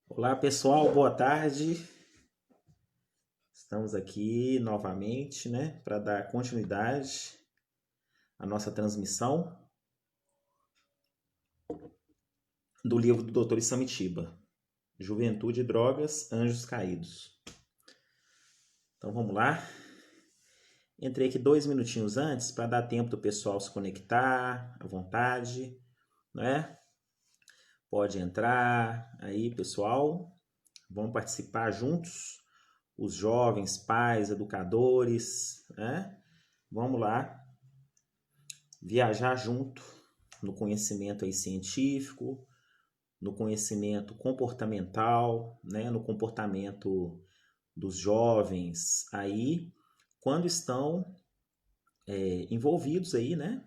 Olá pessoal, boa tarde. Estamos aqui novamente, para dar continuidade à nossa transmissão do livro do Dr. Isamitiba, Juventude, Drogas, Anjos Caídos. Então vamos lá. Entrei aqui 2 minutinhos antes para dar tempo do pessoal se conectar à vontade, né? Pode entrar aí, pessoal. Vamos participar juntos. Os jovens, pais, educadores, né? Vamos lá viajar junto no conhecimento aí científico, no conhecimento comportamental, né? No comportamento dos jovens aí, quando estão envolvidos aí, né?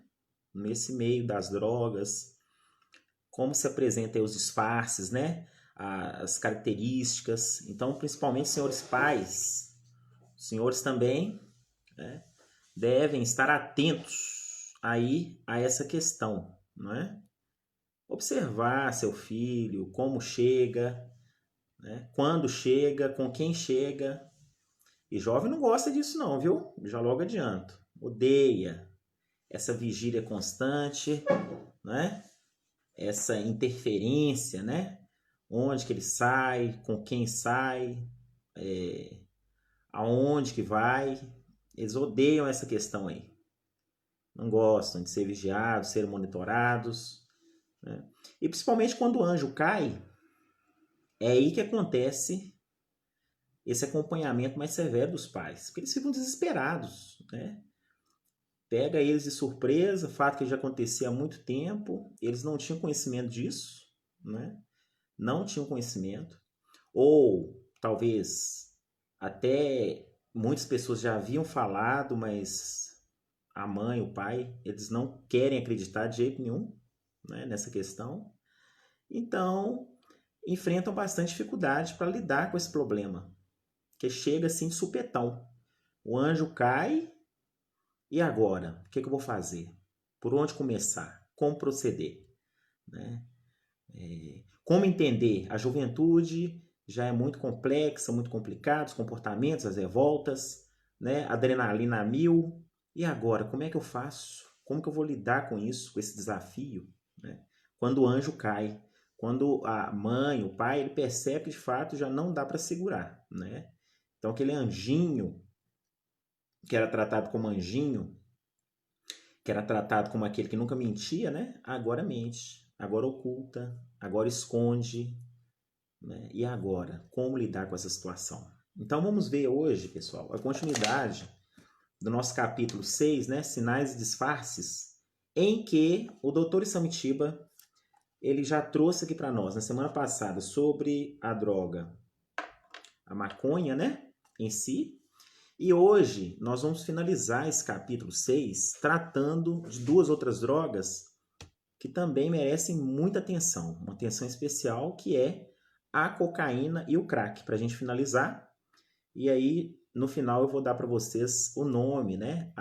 Nesse meio das drogas, como se apresentam os disfarces, né? As características. Então, principalmente, senhores pais, senhores também, né, devem estar atentos aí a essa questão, não é? Observar seu filho, como chega, né? Quando chega, com quem chega. E jovem não gosta disso não, viu? Já logo adianto. Odeia essa vigília constante, né? Essa interferência, né? Onde que ele sai, com quem sai, aonde que vai. Eles odeiam essa questão aí. Não gostam de ser vigiados, ser monitorados, né? E principalmente quando o anjo cai, é aí que acontece esse acompanhamento mais severo dos pais, porque eles ficam desesperados, né? Pega eles de surpresa, fato que já acontecia há muito tempo, eles não tinham conhecimento disso, né? Não tinham conhecimento, ou talvez até muitas pessoas já haviam falado, mas a mãe, o pai, eles não querem acreditar de jeito nenhum, né, nessa questão. Então, enfrentam bastante dificuldade para lidar com esse problema, que chega assim de supetão. O anjo cai, e agora? O que eu vou fazer? Por onde começar? Como proceder? Né? Como entender? A juventude já é muito complexa, muito complicada, os comportamentos, as revoltas, né? Adrenalina a mil. E agora, como é que eu faço? Como que eu vou lidar com isso, com esse desafio? Né? Quando o anjo cai, quando a mãe, o pai, ele percebe que de fato já não dá para segurar, né? Então aquele anjinho, que era tratado como anjinho, que era tratado como aquele que nunca mentia, né? Agora mente, agora oculta, agora esconde, né? E agora, como lidar com essa situação? Então vamos ver hoje, pessoal, a continuidade do nosso capítulo 6, né? Sinais e disfarces, em que o Dr. Isamitiba ele já trouxe aqui para nós na semana passada sobre a droga, a maconha, né? Em si. E hoje nós vamos finalizar esse capítulo 6 tratando de duas outras drogas que também merecem muita atenção, uma atenção especial, que é a cocaína e o crack, para a gente finalizar. E aí, no final, eu vou dar para vocês o nome, né,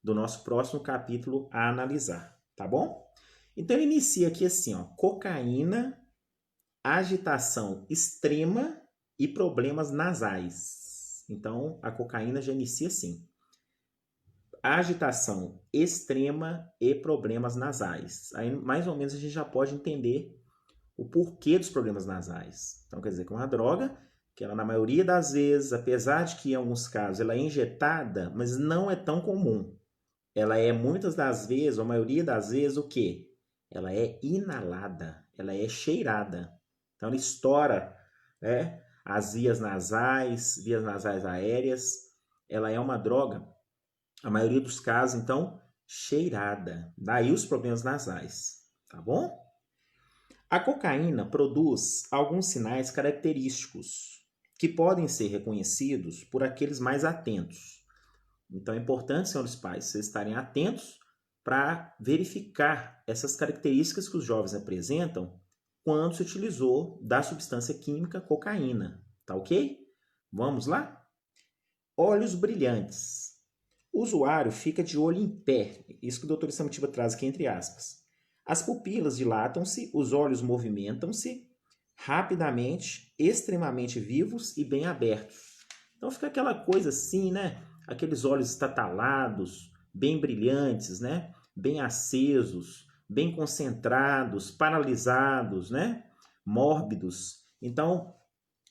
do nosso próximo capítulo a analisar, tá bom? Então, ele inicia aqui assim, ó, cocaína, agitação extrema e problemas nasais. Então, a cocaína já inicia assim: agitação extrema e problemas nasais. Aí, mais ou menos, a gente já pode entender o porquê dos problemas nasais. Então, quer dizer que é uma droga que ela, na maioria das vezes, apesar de que em alguns casos ela é injetada, mas não é tão comum. Ela é, muitas das vezes, ou a maioria das vezes, o quê? Ela é inalada, ela é cheirada. Então, ela estoura, né, as vias nasais aéreas. Ela é uma droga, a maioria dos casos, então, cheirada. Daí os problemas nasais, tá bom? A cocaína produz alguns sinais característicos que podem ser reconhecidos por aqueles mais atentos. Então é importante, senhores pais, vocês estarem atentos para verificar essas características que os jovens apresentam quando se utilizou da substância química cocaína. Tá ok? Vamos lá? Olhos brilhantes. O usuário fica de olho em pé, isso que o Dr. Isamitiba traz aqui entre aspas. As pupilas dilatam-se, os olhos movimentam-se, rapidamente, extremamente vivos e bem abertos. Então fica aquela coisa assim, né? Aqueles olhos estatalados, bem brilhantes, né? Bem acesos, bem concentrados, paralisados, né? Mórbidos. Então,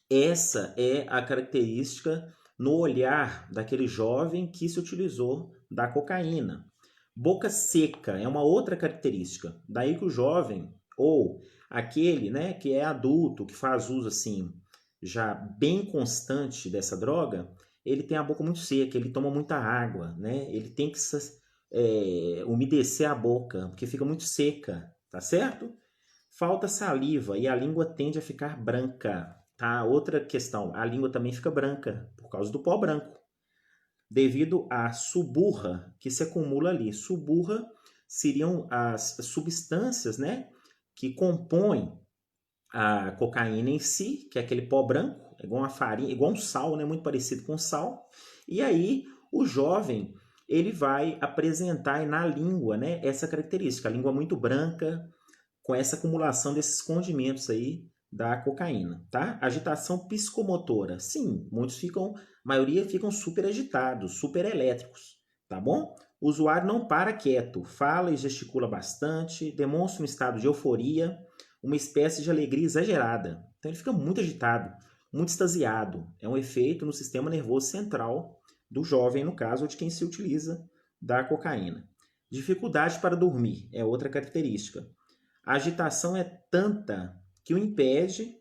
essa é a característica no olhar daquele jovem que se utilizou da cocaína. Boca seca é uma outra característica. Daí que o jovem, ou aquele, né, que é adulto, que faz uso assim, já bem constante dessa droga, ele tem a boca muito seca, ele toma muita água, né? Ele tem que umedecer a boca, porque fica muito seca, tá certo? Falta saliva e a língua tende a ficar branca, tá? Outra questão, a língua também fica branca por causa do pó branco, devido à suburra que se acumula ali. Suburra seriam as substâncias, né, que compõem a cocaína em si, que é aquele pó branco, igual uma farinha, igual um sal, né, muito parecido com sal. E aí o jovem ele vai apresentar na língua, né, essa característica, a língua muito branca, com essa acumulação desses condimentos aí da cocaína, tá? Agitação psicomotora. Sim, muitos ficam, a maioria ficam super agitados, super elétricos, tá bom? O usuário não para quieto, fala e gesticula bastante, demonstra um estado de euforia, uma espécie de alegria exagerada. Então ele fica muito agitado, muito extasiado. É um efeito no sistema nervoso central do jovem, no caso, ou de quem se utiliza da cocaína. Dificuldade para dormir é outra característica. A agitação é tanta que o impede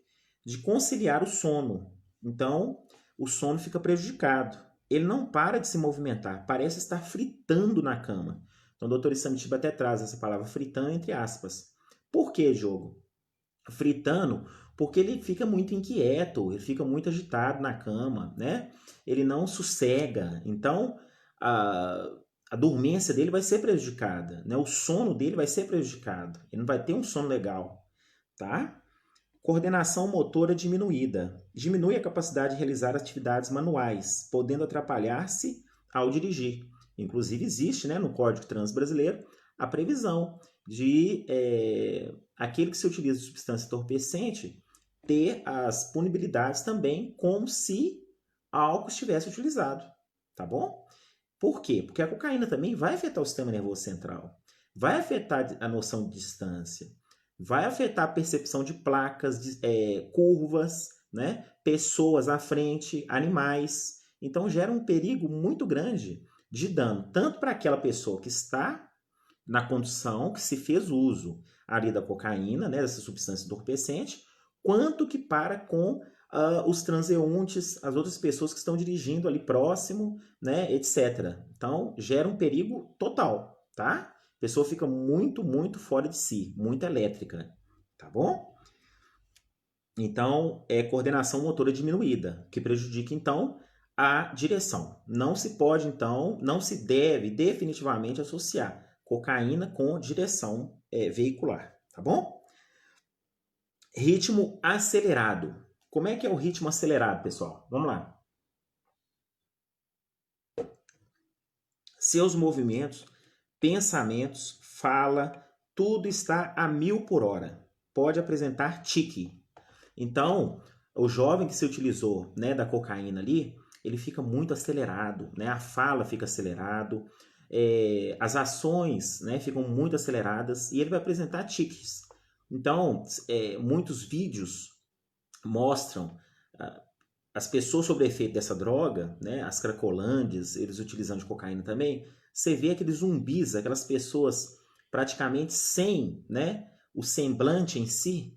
de conciliar o sono. Então, o sono fica prejudicado. Ele não para de se movimentar, parece estar fritando na cama. Então, o doutor Samitiba até traz essa palavra fritando entre aspas. Por que, Diogo? Fritando, porque ele fica muito inquieto, ele fica muito agitado na cama, né? Ele não sossega. Então, a dormência dele vai ser prejudicada, né? O sono dele vai ser prejudicado. Ele não vai ter um sono legal, tá? Coordenação motora diminuída. Diminui a capacidade de realizar atividades manuais, podendo atrapalhar-se ao dirigir. Inclusive existe, né, no Código de Trânsito Brasileiro a previsão de aquele que se utiliza de substância entorpecente ter as punibilidades também como se álcool estivesse utilizado, tá bom? Por quê? Porque a cocaína também vai afetar o sistema nervoso central, vai afetar a noção de distância, vai afetar a percepção de placas, curvas, né? Pessoas à frente, animais. Então gera um perigo muito grande de dano, tanto para aquela pessoa que está na condução, que se fez uso ali da cocaína, né, dessa substância entorpecente, quanto que para com os transeuntes, as outras pessoas que estão dirigindo ali próximo, né, etc. Então, gera um perigo total, tá? A pessoa fica muito, muito fora de si, muito elétrica, tá bom? Então, é coordenação motora diminuída, que prejudica, então, a direção. Não se pode, então, não se deve definitivamente associar cocaína com direção veicular, tá bom? Ritmo acelerado. Como é que é o ritmo acelerado, pessoal? Vamos lá. Seus movimentos, pensamentos, fala, tudo está a 1000 por hora. Pode apresentar tique. Então, o jovem que se utilizou, né, da cocaína ali, ele fica muito acelerado, né? A fala fica acelerado, as ações, né, ficam muito aceleradas e ele vai apresentar tiques. Então, muitos vídeos mostram as pessoas sob efeito dessa droga, né, as cracolândias, eles utilizando de cocaína também, você vê aqueles zumbis, aquelas pessoas praticamente sem, né, o semblante em si,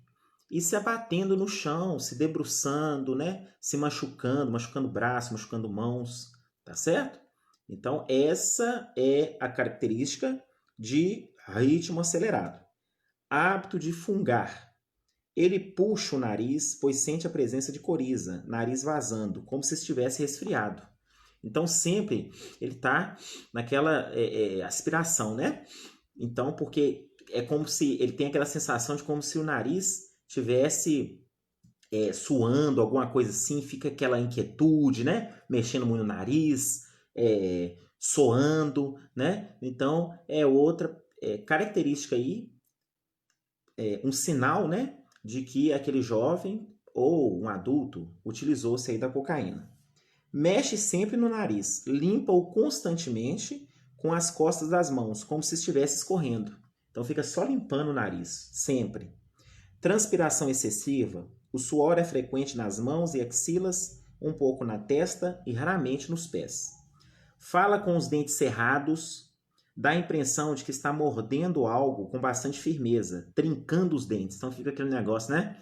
e se abatendo no chão, se debruçando, né, se machucando, machucando braço, machucando mãos, tá certo? Então essa é a característica de ritmo acelerado. Hábito de fungar. Ele puxa o nariz, pois sente a presença de coriza, nariz vazando, como se estivesse resfriado. Então sempre ele está naquela aspiração, né? Então, porque é como se ele tem aquela sensação de como se o nariz tivesse suando, alguma coisa assim, fica aquela inquietude, né? Mexendo muito no nariz, soando, né? Então é outra característica aí, um sinal, né? de que aquele jovem ou um adulto utilizou-se aí da cocaína. Mexe sempre no nariz, limpa-o constantemente com as costas das mãos, como se estivesse escorrendo. Então fica só limpando o nariz, sempre. Transpiração excessiva, o suor é frequente nas mãos e axilas, um pouco na testa e raramente nos pés. Fala com os dentes cerrados, dá a impressão de que está mordendo algo com bastante firmeza, trincando os dentes. Então fica aquele negócio, né?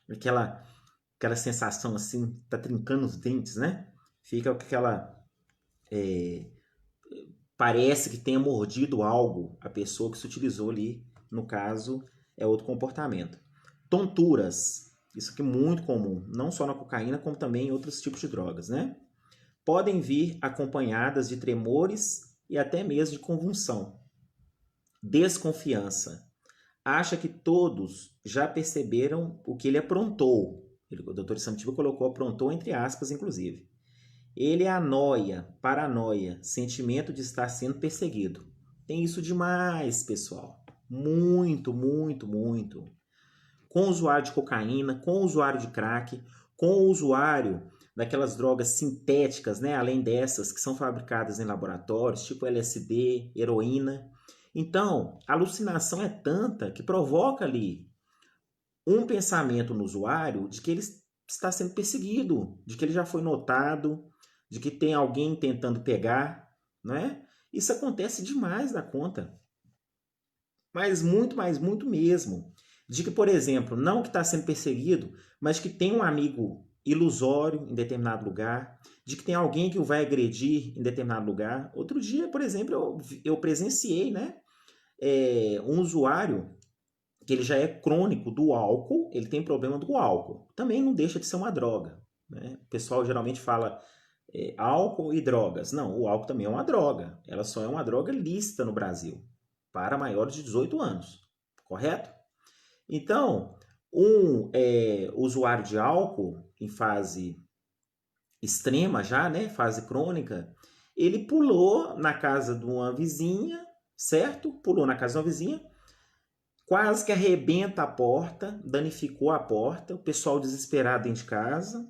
Aquela sensação assim, tá trincando os dentes, né? Fica com aquela... parece que tenha mordido algo a pessoa que se utilizou ali. No caso, é outro comportamento. Tonturas. Isso aqui é muito comum, não só na cocaína, como também em outros tipos de drogas, né? Podem vir acompanhadas de tremores e até mesmo de convulsão. Desconfiança. Acha que todos já perceberam o que ele aprontou. O Dr. Samtiba colocou aprontou entre aspas, inclusive. Ele é a noia, paranoia, sentimento de estar sendo perseguido. Tem isso demais, pessoal. Muito, muito, muito. Com o usuário de cocaína, com o usuário de crack, com o usuário daquelas drogas sintéticas, né? Além dessas que são fabricadas em laboratórios, tipo LSD, heroína. Então, a alucinação é tanta que provoca ali um pensamento no usuário de que ele está sendo perseguido, de que ele já foi notado, de que tem alguém tentando pegar, não é? Isso acontece demais da conta. Mas muito mesmo. De que, por exemplo, não que está sendo perseguido, mas que tem um amigo ilusório em determinado lugar, de que tem alguém que o vai agredir em determinado lugar. Outro dia, por exemplo, eu presenciei, né? Um usuário que ele já é crônico do álcool, ele tem problema do álcool. Também não deixa de ser uma droga, né? O pessoal geralmente fala álcool e drogas. Não, o álcool também é uma droga. Ela só é uma droga lícita no Brasil, para maiores de 18 anos, correto? Então, um usuário de álcool em fase extrema já, né, fase crônica, ele pulou na casa de uma vizinha, certo? Pulou na casa de uma vizinha, quase que arrebenta a porta, danificou a porta, o pessoal desesperado dentro de casa.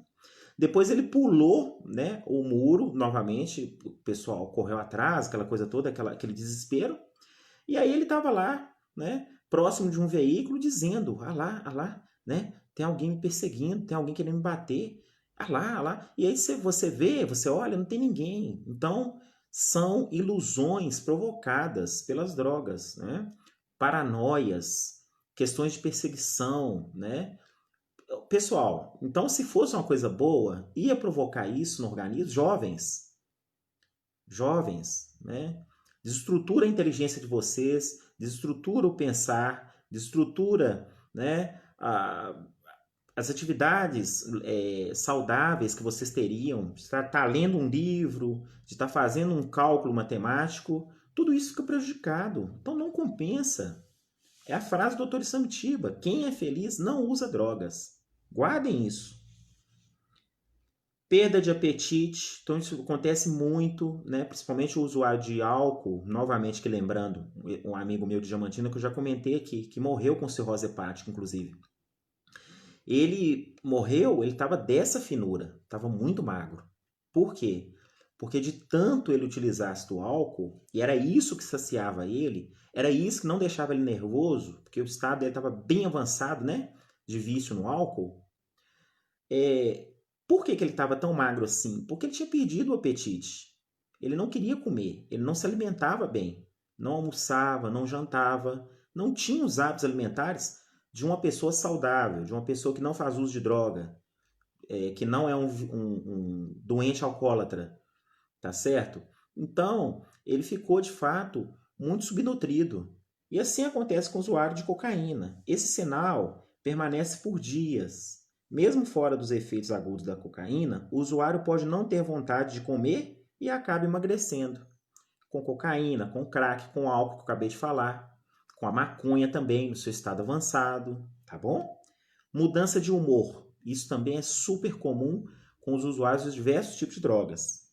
Depois ele pulou, né, o muro novamente, o pessoal correu atrás, aquela coisa toda, aquele desespero. E aí ele estava lá, né, próximo de um veículo, dizendo, ah lá, né, tem alguém me perseguindo, tem alguém querendo me bater, ah lá. E aí você vê, você olha, não tem ninguém. Então, são ilusões provocadas pelas drogas, né? Paranoias, questões de perseguição, né? Pessoal, então se fosse uma coisa boa, ia provocar isso no organismo? Jovens, né? Desestrutura a inteligência de vocês, desestrutura o pensar, desestrutura, né, as atividades saudáveis que vocês teriam, de estar lendo um livro, de estar fazendo um cálculo matemático, tudo isso fica prejudicado. Então não compensa. É a frase do Dr. Samtiba: quem é feliz não usa drogas. Guardem isso. Perda de apetite, então isso acontece muito, né? Principalmente o usuário de álcool, novamente que lembrando, um amigo meu de Diamantina que eu já comentei aqui, que morreu com cirrose hepática, inclusive. Ele morreu, ele estava dessa finura, estava muito magro. Por quê? Porque de tanto ele utilizasse do álcool, e era isso que saciava ele, era isso que não deixava ele nervoso, porque o estado dele estava bem avançado, né? De vício no álcool. Por que ele estava tão magro assim? Porque ele tinha perdido o apetite. Ele não queria comer, ele não se alimentava bem, não almoçava, não jantava, não tinha os hábitos alimentares de uma pessoa saudável, de uma pessoa que não faz uso de droga, que não é um doente alcoólatra, tá certo? Então, ele ficou de fato muito subnutrido. E assim acontece com o usuário de cocaína. Esse sinal permanece por dias. Mesmo fora dos efeitos agudos da cocaína, o usuário pode não ter vontade de comer e acaba emagrecendo. Com cocaína, com crack, com álcool, que eu acabei de falar, com a maconha também, no seu estado avançado, tá bom? Mudança de humor. Isso também é super comum com os usuários de diversos tipos de drogas.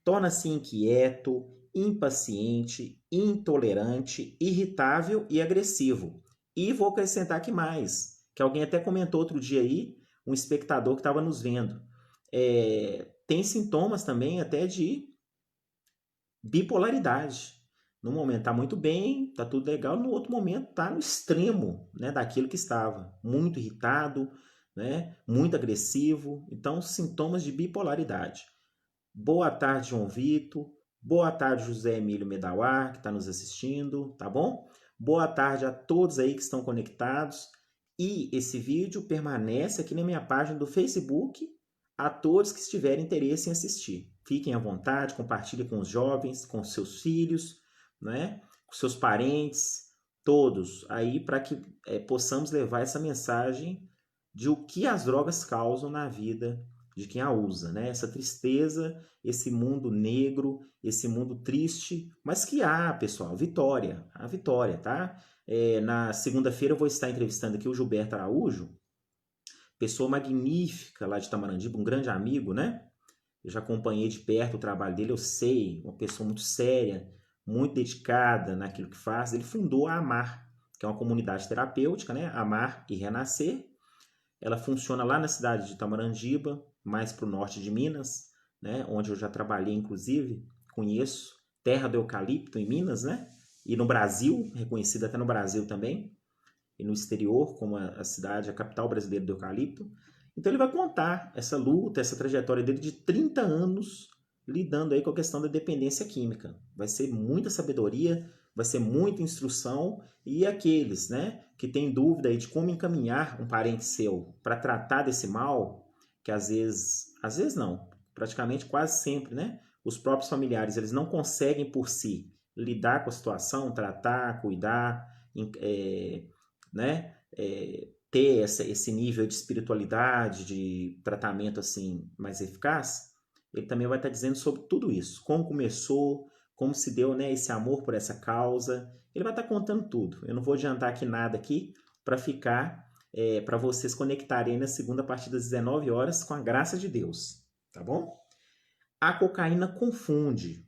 Torna-se inquieto, impaciente, intolerante, irritável e agressivo. E vou acrescentar aqui mais. que alguém até comentou outro dia aí, um espectador que estava nos vendo. Tem sintomas também até de bipolaridade. No momento está muito bem, está tudo legal, no outro momento está no extremo, né, daquilo que estava. Muito irritado, né, muito agressivo. Então, sintomas de bipolaridade. Boa tarde, João Vitor. Boa tarde, José Emílio Medawar, que está nos assistindo, tá bom? Boa tarde a todos aí que estão conectados. E esse vídeo permanece aqui na minha página do Facebook a todos que tiverem interesse em assistir. Fiquem à vontade, compartilhem com os jovens, com seus filhos, né? Com seus parentes, todos, aí para que possamos levar essa mensagem de o que as drogas causam na vida de quem a usa, né? Essa tristeza, esse mundo negro, esse mundo triste, mas que há, pessoal, vitória, a vitória, tá? Na segunda-feira eu vou estar entrevistando aqui o Gilberto Araújo, pessoa magnífica lá de Tamarandiba, um grande amigo, né? Eu já acompanhei de perto o trabalho dele, eu sei, uma pessoa muito séria, muito dedicada naquilo que faz. Ele fundou a Amar, que é uma comunidade terapêutica, né? Amar e Renascer. Ela funciona lá na cidade de Tamarandiba, mais para o norte de Minas, né? Onde eu já trabalhei, inclusive, conheço. Terra do Eucalipto em Minas, né? E no Brasil, reconhecida até no Brasil também, e no exterior, como a cidade, a capital brasileira do eucalipto. Então ele vai contar essa luta, essa trajetória dele de 30 anos lidando aí com a questão da dependência química. Vai ser muita sabedoria, vai ser muita instrução, e aqueles, né, que têm dúvida aí de como encaminhar um parente seu para tratar desse mal, que às vezes não, praticamente quase sempre, né, os próprios familiares, eles não conseguem por si lidar com a situação, tratar, cuidar, né, ter esse nível de espiritualidade, de tratamento assim mais eficaz, ele também vai estar dizendo sobre tudo isso, como começou, como se deu, né, esse amor por essa causa. Ele vai estar contando tudo. Eu não vou adiantar aqui nada aqui para ficar, para vocês conectarem na segunda a partir das 19 horas com a graça de Deus, tá bom? A cocaína confunde.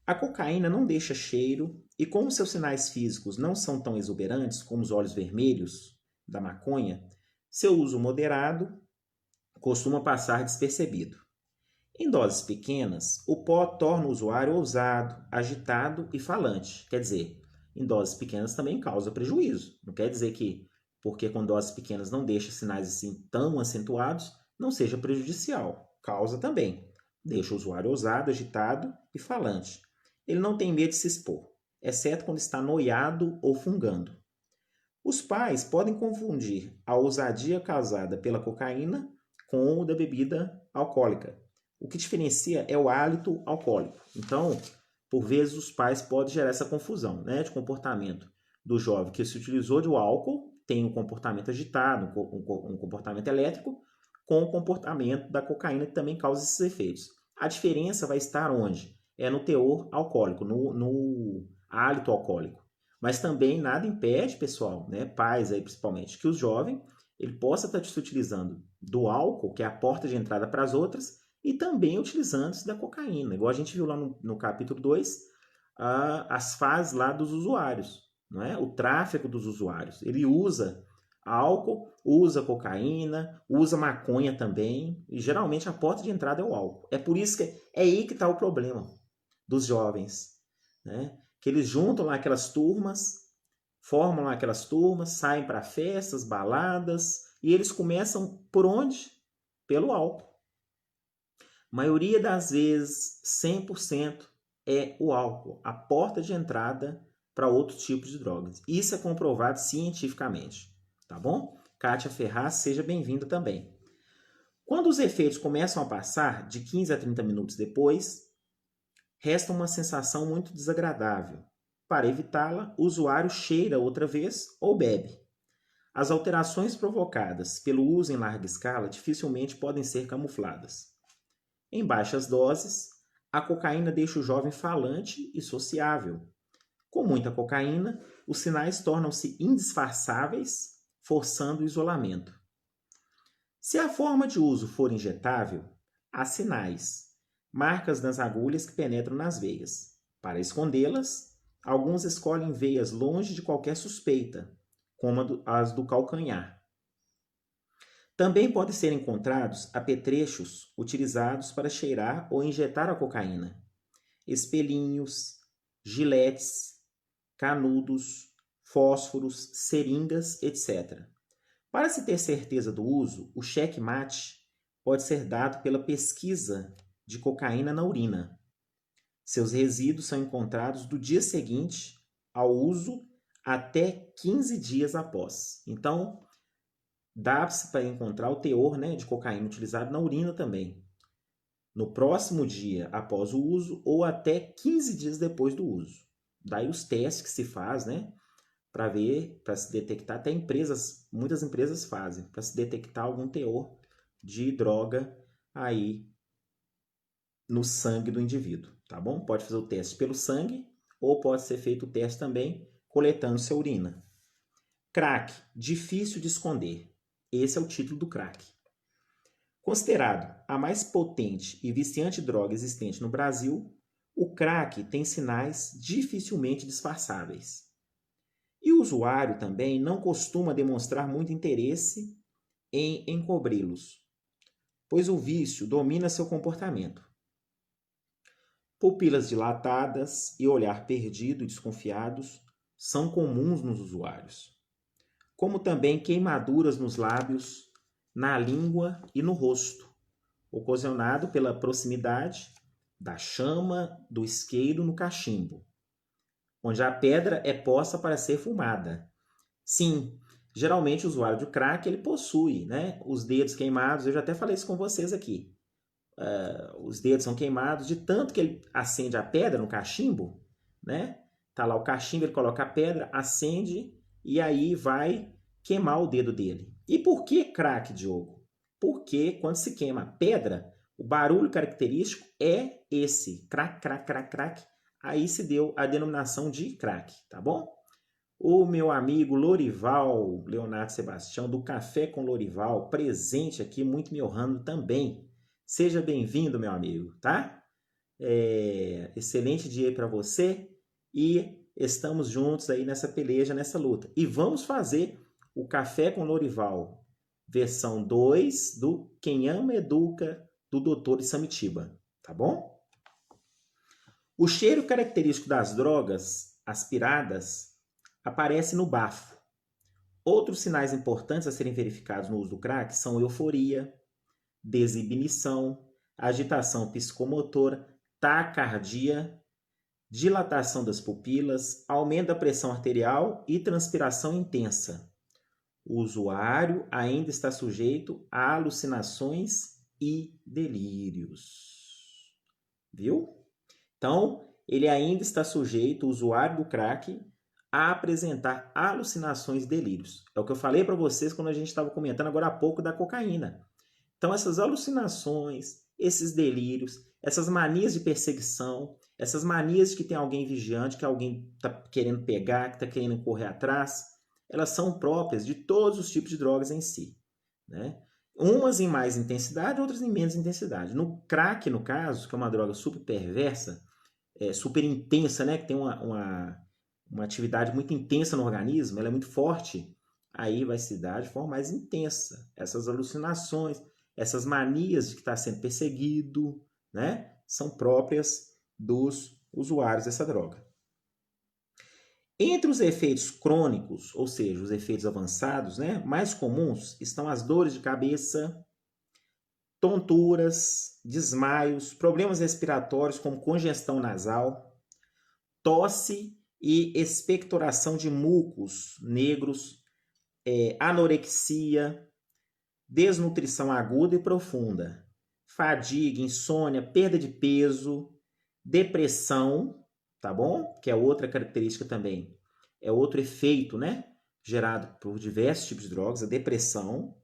A cocaína não deixa cheiro e como seus sinais físicos não são tão exuberantes como os olhos vermelhos da maconha, seu uso moderado costuma passar despercebido. Em doses pequenas, o pó torna o usuário ousado, agitado e falante. Quer dizer, em doses pequenas também causa prejuízo. Não quer dizer que, porque com doses pequenas não deixa sinais assim tão acentuados, não seja prejudicial. Causa também. Deixa o usuário ousado, agitado e falante. Ele não tem medo de se expor, exceto quando está noiado ou fungando. Os pais podem confundir a ousadia causada pela cocaína com o da bebida alcoólica. O que diferencia é o hálito alcoólico. Então, por vezes, os pais podem gerar essa confusão, né, de comportamento do jovem que se utilizou do álcool, tem um comportamento agitado, um comportamento elétrico, com o comportamento da cocaína que também causa esses efeitos. A diferença vai estar onde? É no teor alcoólico, no hálito alcoólico. Mas também nada impede, pessoal, né, pais aí principalmente, que o jovem ele possa estar se utilizando do álcool, que é a porta de entrada para as outras, e também utilizando-se da cocaína. Igual a gente viu lá no capítulo 2, as fases lá dos usuários, não é? O tráfico dos usuários. Ele usa álcool, usa cocaína, usa maconha também, e geralmente a porta de entrada é o álcool. É por isso que é aí que está o problema dos jovens, né? Que eles juntam lá aquelas turmas, formam lá aquelas turmas, saem para festas, baladas, e eles começam por onde? Pelo álcool. Maioria das vezes, 100% é o álcool, a porta de entrada para outros tipos de drogas. Isso é comprovado cientificamente, tá bom? Kátia Ferraz, seja bem-vinda também. Quando os efeitos começam a passar, de 15 a 30 minutos depois, resta uma sensação muito desagradável. Para evitá-la, o usuário cheira outra vez ou bebe. As alterações provocadas pelo uso em larga escala dificilmente podem ser camufladas. Em baixas doses, a cocaína deixa o jovem falante e sociável. Com muita cocaína, os sinais tornam-se indisfarçáveis, forçando o isolamento. Se a forma de uso for injetável, há sinais, marcas nas agulhas que penetram nas veias. Para escondê-las, alguns escolhem veias longe de qualquer suspeita, como as do calcanhar. Também podem ser encontrados apetrechos utilizados para cheirar ou injetar a cocaína, espelhinhos, giletes, canudos, fósforos, seringas, etc. Para se ter certeza do uso, o checkmate pode ser dado pela pesquisa de cocaína na urina. Seus resíduos são encontrados do dia seguinte ao uso até 15 dias após. Então, dá-se para encontrar o teor, né, de cocaína utilizado na urina também. No próximo dia após o uso ou até 15 dias depois do uso. Daí os testes que se faz, né, para ver, para se detectar, até muitas empresas fazem, para se detectar algum teor de droga aí no sangue do indivíduo, tá bom? Pode fazer o teste pelo sangue ou pode ser feito o teste também coletando sua urina. Crack, difícil de esconder. Esse é o título do crack. Considerado a mais potente e viciante droga existente no Brasil, o crack tem sinais dificilmente disfarçáveis. E o usuário também não costuma demonstrar muito interesse em encobri-los, pois o vício domina seu comportamento. Pupilas dilatadas e olhar perdido e desconfiados são comuns nos usuários, como também queimaduras nos lábios, na língua e no rosto, ocasionado pela proximidade da chama do isqueiro no cachimbo, onde a pedra é posta para ser fumada. Sim, geralmente o usuário de crack ele possui, né, os dedos queimados. Eu já até falei isso com vocês aqui. Os dedos são queimados de tanto que ele acende a pedra no cachimbo, né? Tá lá o cachimbo, ele coloca a pedra, acende e aí vai queimar o dedo dele. E por que crack, Diogo? Porque quando se queima a pedra, o barulho característico é esse, crack, crack, crack, crack. Aí se deu a denominação de crack, tá bom? O meu amigo Lorival, Leonardo Sebastião, do Café com Lorival, presente aqui, muito me honrando também. Seja bem-vindo, meu amigo, tá? Excelente dia aí para você e estamos juntos aí nessa peleja, nessa luta. E vamos fazer o Café com Lorival, versão 2 do Quem Ama Educa, do Dr. Samitiba, tá bom? O cheiro característico das drogas aspiradas aparece no bafo. Outros sinais importantes a serem verificados no uso do crack são euforia, desinibição, agitação psicomotora, taquicardia, dilatação das pupilas, aumento da pressão arterial e transpiração intensa. O usuário ainda está sujeito a alucinações e delírios. Viu? Então, ele ainda está sujeito, o usuário do crack, a apresentar alucinações e delírios. É o que eu falei para vocês quando a gente estava comentando agora há pouco da cocaína. Então, essas alucinações, esses delírios, essas manias de perseguição, essas manias de que tem alguém vigiante, que alguém está querendo pegar, que está querendo correr atrás, elas são próprias de todos os tipos de drogas em si, né? Umas em mais intensidade, outras em menos intensidade. No crack, no caso, que é uma droga super perversa, super intensa, né? Que tem uma atividade muito intensa no organismo, ela é muito forte, aí vai se dar de forma mais intensa. Essas alucinações, essas manias de que está sendo perseguido, né? São próprias dos usuários dessa droga. Entre os efeitos crônicos, ou seja, os efeitos avançados, né, mais comuns estão as dores de cabeça, tonturas, desmaios, problemas respiratórios como congestão nasal, tosse e expectoração de mucos negros, anorexia, desnutrição aguda e profunda, fadiga, insônia, perda de peso, depressão, tá bom? Que é outra característica também. É outro efeito, né? Gerado por diversos tipos de drogas, a depressão,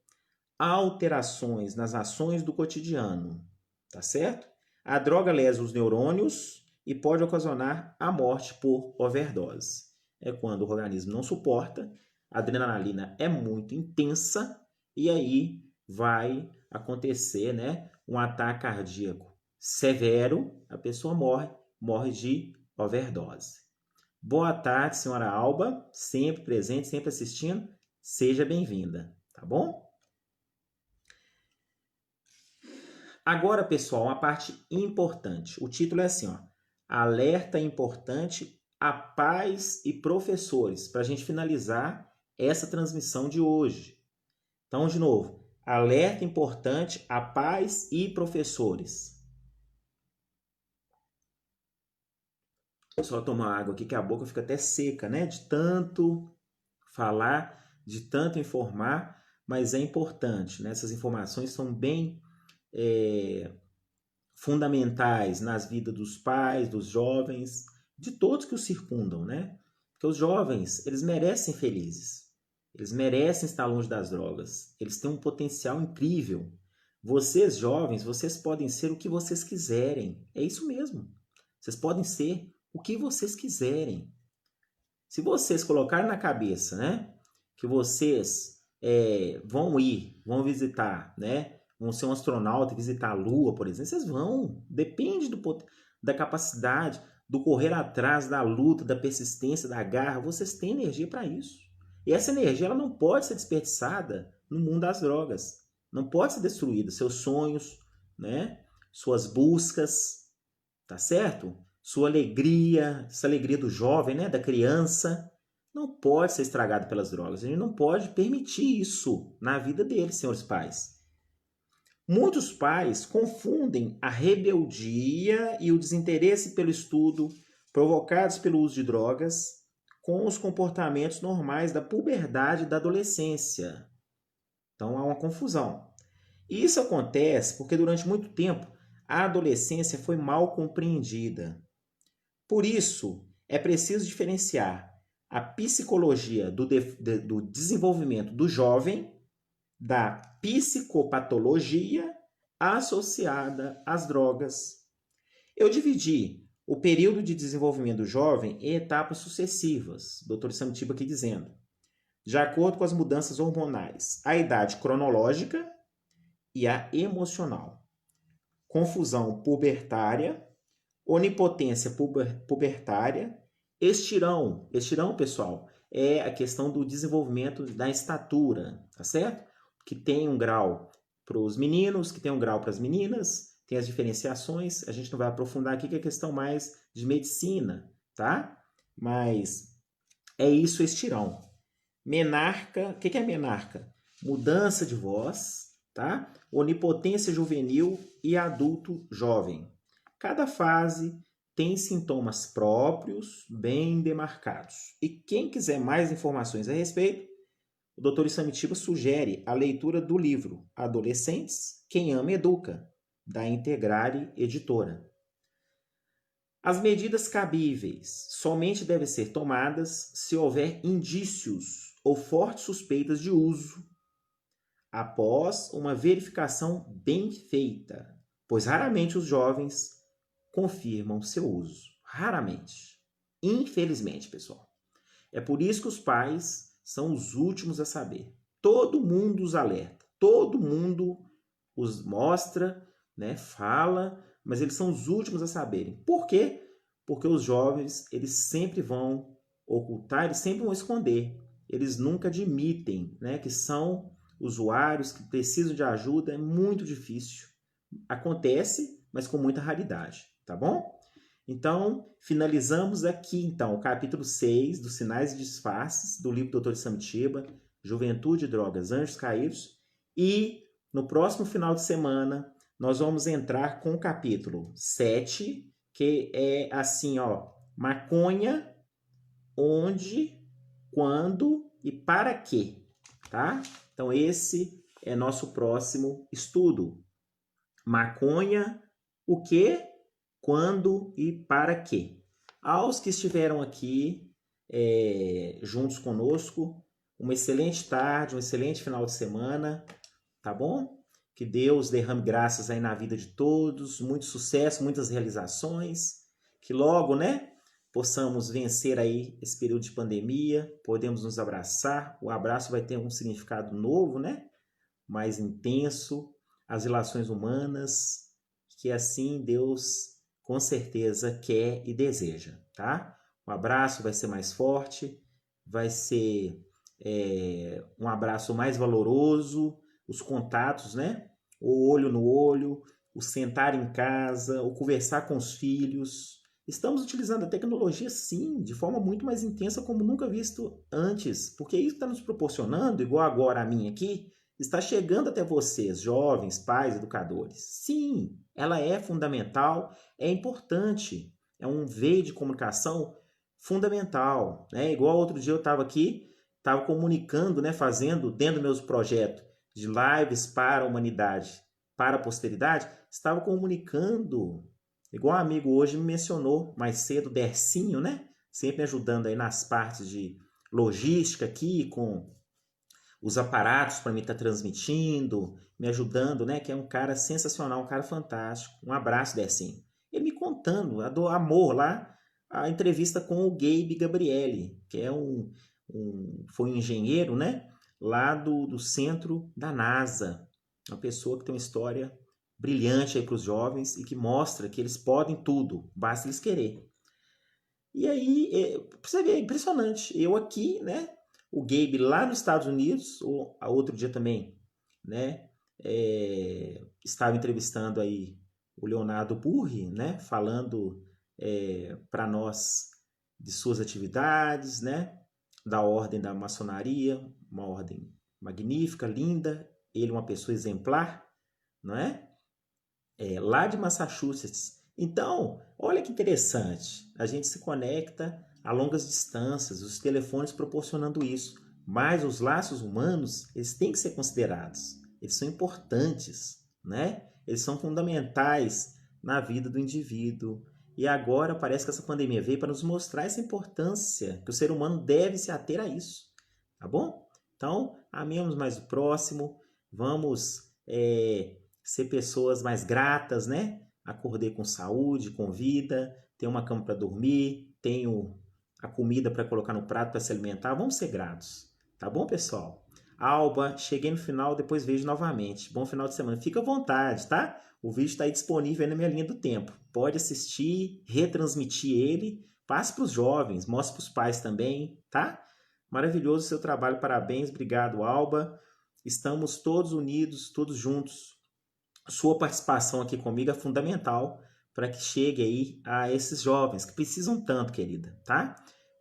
alterações nas ações do cotidiano, tá certo? A droga lesa os neurônios e pode ocasionar a morte por overdose. É quando o organismo não suporta, a adrenalina é muito intensa e aí vai acontecer, né, um ataque cardíaco severo, a pessoa morre de overdose. Boa tarde, senhora Alba, sempre presente, sempre assistindo. Seja bem-vinda, tá bom? Agora, pessoal, uma parte importante. O título é assim, ó, alerta importante a pais e professores, para a gente finalizar essa transmissão de hoje. Então, de novo, alerta importante a pais e professores. Só tomar água aqui que a boca fica até seca, né? De tanto falar, de tanto informar, mas é importante, né? Essas informações são bem fundamentais nas vidas dos pais, dos jovens, de todos que os circundam, né? Porque os jovens, eles merecem ser felizes. Eles merecem estar longe das drogas. Eles têm um potencial incrível. Vocês, jovens, vocês podem ser o que vocês quiserem. É isso mesmo. Vocês podem ser o que vocês quiserem. Se vocês colocarem na cabeça, né, que vocês vão visitar, né, vão ser um astronauta e visitar a Lua, por exemplo, vocês vão. Depende da capacidade, do correr atrás, da luta, da persistência, da garra. Vocês têm energia para isso. E essa energia ela não pode ser desperdiçada no mundo das drogas. Não pode ser destruída. Seus sonhos, né, suas buscas, tá certo? Sua alegria, essa alegria do jovem, né, da criança, não pode ser estragada pelas drogas. A gente não pode permitir isso na vida deles, senhores pais. Muitos pais confundem a rebeldia e o desinteresse pelo estudo provocados pelo uso de drogas com os comportamentos normais da puberdade e da adolescência. Então há uma confusão. Isso acontece porque durante muito tempo a adolescência foi mal compreendida. Por isso, é preciso diferenciar a psicologia do desenvolvimento do jovem da psicopatologia associada às drogas. Eu dividi o período de desenvolvimento do jovem em etapas sucessivas, Dr. Samitiba aqui dizendo, de acordo com as mudanças hormonais, a idade cronológica e a emocional, confusão pubertária, onipotência pubertária, estirão, pessoal, é a questão do desenvolvimento da estatura, tá certo? Que tem um grau para os meninos, que tem um grau para as meninas, tem as diferenciações, a gente não vai aprofundar aqui que é questão mais de medicina, tá? Mas é isso, estirão. Menarca, o que é menarca? Mudança de voz, tá? Onipotência juvenil e adulto jovem. Cada fase tem sintomas próprios, bem demarcados. E quem quiser mais informações a respeito, o Dr. Samitiba sugere a leitura do livro Adolescentes, Quem Ama Educa, da Integrare Editora. As medidas cabíveis somente devem ser tomadas se houver indícios ou fortes suspeitas de uso, após uma verificação bem feita, pois raramente os jovens confirmam seu uso. Raramente. Infelizmente, pessoal. É por isso que os pais são os últimos a saber. Todo mundo os alerta, todo mundo os mostra, né, fala, mas eles são os últimos a saberem. Por quê? Porque os jovens, eles sempre vão ocultar, eles sempre vão esconder. Eles nunca admitem, né, que são usuários que precisam de ajuda. É muito difícil. Acontece, mas com muita raridade, tá bom? Então, finalizamos aqui, então, o capítulo 6 dos Sinais e Disfarces do livro do Dr. Samitiba, Juventude, Drogas, Anjos Caídos. E no próximo final de semana, nós vamos entrar com o capítulo 7, que é assim, ó, maconha, onde, quando e para quê, tá? Então, esse é nosso próximo estudo. Maconha, o quê? Quando e para quê? Aos que estiveram aqui juntos conosco, uma excelente tarde, um excelente final de semana, tá bom? Que Deus derrame graças aí na vida de todos, muito sucesso, muitas realizações, que logo, né, possamos vencer aí esse período de pandemia, podemos nos abraçar, o abraço vai ter um significado novo, né, mais intenso, as relações humanas, que assim Deus com certeza quer e deseja, tá? O abraço vai ser mais forte, vai ser um abraço mais valoroso, os contatos, né? O olho no olho, o sentar em casa, o conversar com os filhos. Estamos utilizando a tecnologia, sim, de forma muito mais intensa como nunca visto antes, porque isso está nos proporcionando, igual agora a mim aqui, está chegando até vocês, jovens, pais, educadores. Sim, ela é fundamental, é importante, é um veio de comunicação fundamental, né? Igual outro dia eu estava aqui, estava comunicando, né, fazendo dentro dos meus projetos de lives para a humanidade, para a posteridade, estava comunicando, igual um amigo hoje me mencionou mais cedo, Dercinho, né? Sempre me ajudando aí nas partes de logística aqui, com os aparatos para mim estar transmitindo, me ajudando, né? Que é um cara sensacional, um cara fantástico. Um abraço, Dercinho. Ele me contando, a do amor lá, a entrevista com o Gabe Gabrielli, que é foi um engenheiro, né? Lá do centro da NASA. Uma pessoa que tem uma história brilhante aí para os jovens e que mostra que eles podem tudo, basta eles querer. E aí, pra você ver, é impressionante. Eu aqui, né? O Gabe lá nos Estados Unidos, ou outro dia também, né? Estava entrevistando aí o Leonardo Burri, né? Falando para nós de suas atividades, né? Da ordem da maçonaria, uma ordem magnífica, linda. Ele uma pessoa exemplar, não é? Lá de Massachusetts. Então, olha que interessante. A gente se conecta a longas distâncias, os telefones proporcionando isso. Mas os laços humanos, eles têm que ser considerados. Eles são importantes, né? Eles são fundamentais na vida do indivíduo. E agora parece que essa pandemia veio para nos mostrar essa importância, que o ser humano deve se ater a isso. Tá bom? Então, amemos mais o próximo. Vamos ser pessoas mais gratas, né? Acordei com saúde, com vida, tenho uma cama para dormir, tenho a comida para colocar no prato para se alimentar. Vamos ser gratos, tá bom, pessoal? Alba, cheguei no final, depois vejo novamente. Bom final de semana. Fica à vontade, tá? O vídeo está aí disponível aí na minha linha do tempo. Pode assistir, retransmitir ele, passe para os jovens, mostre para os pais também, tá? Maravilhoso o seu trabalho, parabéns, obrigado, Alba. Estamos todos unidos, todos juntos. Sua participação aqui comigo é fundamental para que chegue aí a esses jovens que precisam tanto, querida, tá?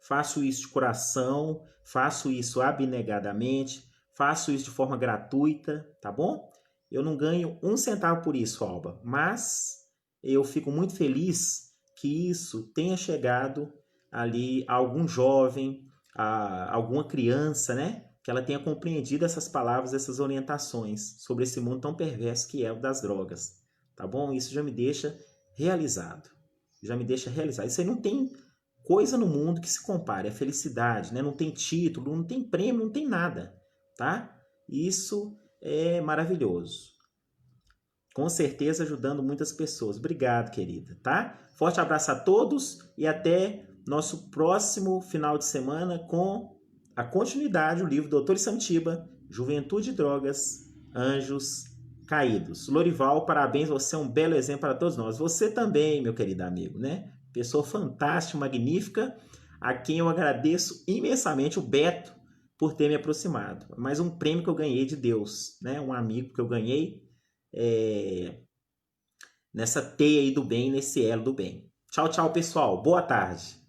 Faço isso de coração, faço isso abnegadamente, faço isso de forma gratuita, tá bom? Eu não ganho um centavo por isso, Alba, mas eu fico muito feliz que isso tenha chegado ali a algum jovem, a alguma criança, né? Que ela tenha compreendido essas palavras, essas orientações sobre esse mundo tão perverso que é o das drogas, tá bom? Isso já me deixa realizado, já me deixa realizado. Isso aí não tem coisa no mundo que se compare, é felicidade, né? Não tem título, não tem prêmio, não tem nada, tá? Isso é maravilhoso. Com certeza ajudando muitas pessoas. Obrigado, querida, tá? Forte abraço a todos e até nosso próximo final de semana com a continuidade, o livro Doutor Santiba, Juventude e Drogas, Anjos Caídos. Lorival, parabéns, você é um belo exemplo para todos nós. Você também, meu querido amigo, né? Pessoa fantástica, magnífica, a quem eu agradeço imensamente, o Beto, por ter me aproximado. Mais um prêmio que eu ganhei de Deus, né? Um amigo que eu ganhei nessa teia aí do bem, nesse elo do bem. Tchau, tchau, pessoal. Boa tarde.